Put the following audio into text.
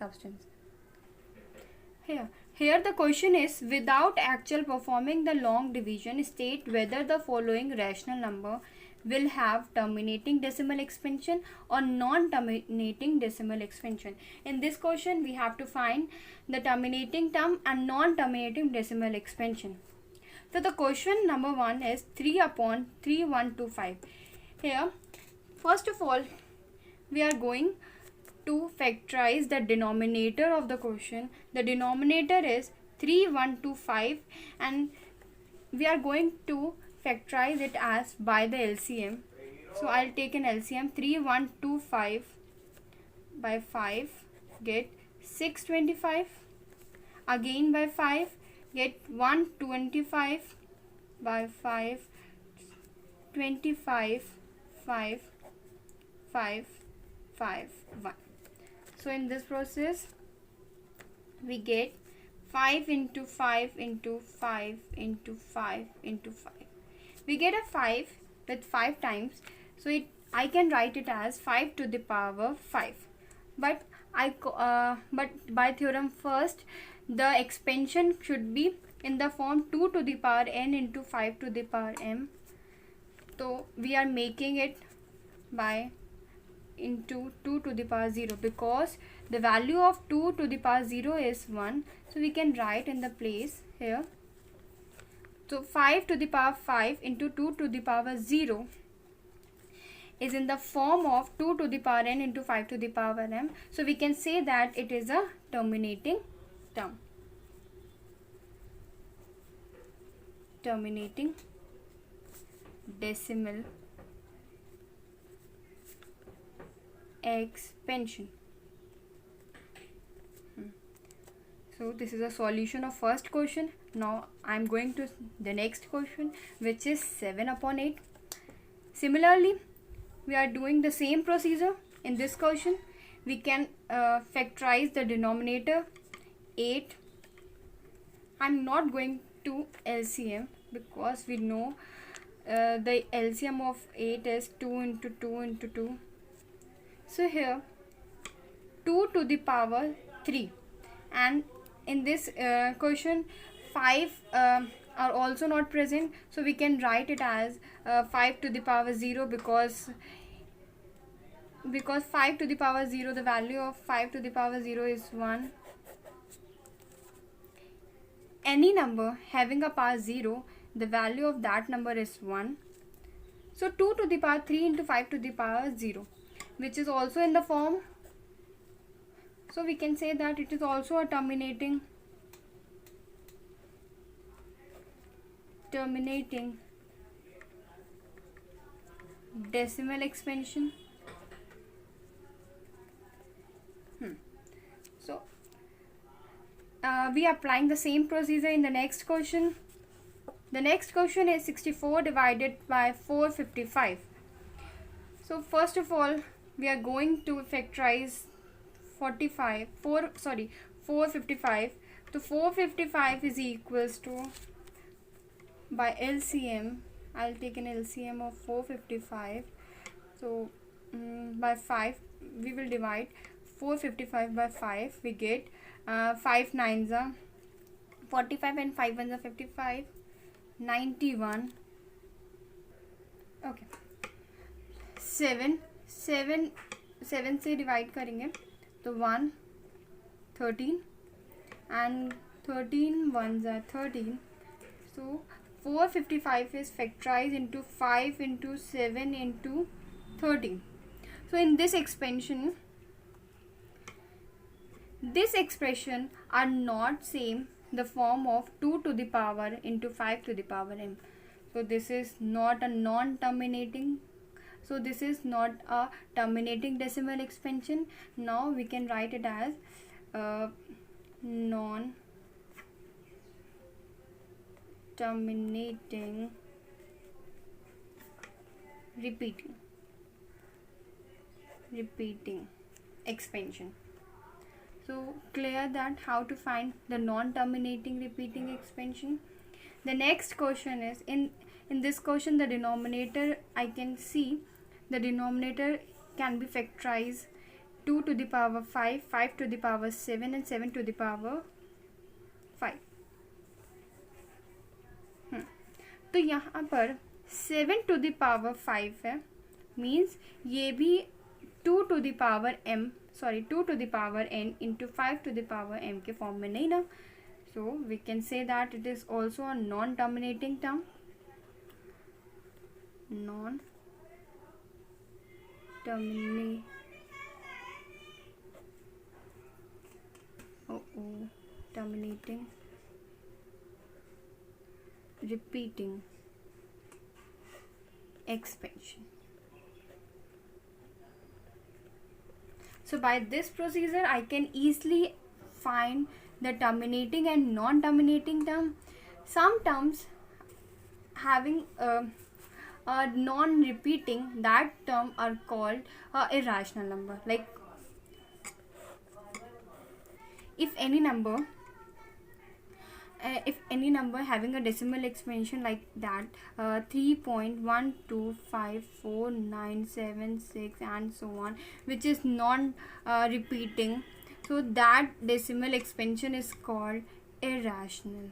substance. Here the question is, without actual performing the long division, state whether the following rational number will have terminating decimal expansion or non-terminating decimal expansion. In this question, we have to find the terminating term and non-terminating decimal expansion. So the question number 1 is 3 upon 3125. Here, first of all, we are going to factorize the denominator of the question. The denominator is 3125 and we are going to factorize it as by the LCM. So I'll take an LCM. 3125 by 5 get 625, again by 5 get 125 by 5 25 5 5 5 1. So in this process we get 5 into 5 into 5 into 5 into 5. We get a 5 with 5 times, so I can write it as 5 to the power 5. But by theorem first, the expansion should be in the form 2 to the power n into 5 to the power m. So we are making it by into 2 to the power 0, because the value of 2 to the power 0 is 1. So we can write in the place here. So 5 to the power 5 into 2 to the power 0 is in the form of 2 to the power n into 5 to the power m. So we can say that it is a terminating term. Terminating decimal expansion. So this is a solution of first question. Now I am going to the next question, which is 7 upon 8. Similarly, we are doing the same procedure. In this question, we can factorize the denominator 8. I am not going to LCM because we know the LCM of 8 is 2 into 2 into 2. So here 2 to the power 3, and in this question 5 are also not present, so we can write it as 5 to the power 0, because 5 to the power 0, the value of 5 to the power 0 is 1. Any number having a power 0, the value of that number is 1. So 2 to the power 3 into 5 to the power 0, which is also in the form, so we can say that it is also a terminating decimal expansion. So we are applying the same procedure in the next question. The next question is 64 divided by 455. So first of all, we are going to factorize 455. So 455 is equals to, by LCM, I'll take an LCM of 455. So by 5 we will divide 455 by 5. We get 5 nines are 45 and 5 ones are 55, 91. Okay, 7 से divide करेंगे तो 1 13 and 13 ones are 13. So 455 is factorized into 5 into 7 into 13. So in this expansion, this expression are not same the form of 2 to the power into 5 to the power m. So this is not a non-terminating. So this is not a terminating decimal expansion. Now we can write it as non-terminating repeating expansion. So clear that how to find the non-terminating repeating expansion. The next question is, in this question the denominator, I can see the denominator can be factorized 2 to the power 5, 5 to the power 7 and 7 to the power 5. तो यहाँ पर 7 to the power 5 है, means ये भी 2 to the power m, sorry 2 to the power n into 5 to the power m के form में नहीं ना. So we can say that it is also a non-terminating term. Terminating, repeating expansion. So by this procedure I can easily find the terminating and non-terminating term. Some terms having a non-repeating, that term are called irrational number. Like if any number having a decimal expansion like that, 3.125496 and so on, which is non repeating, so that decimal expansion is called irrational.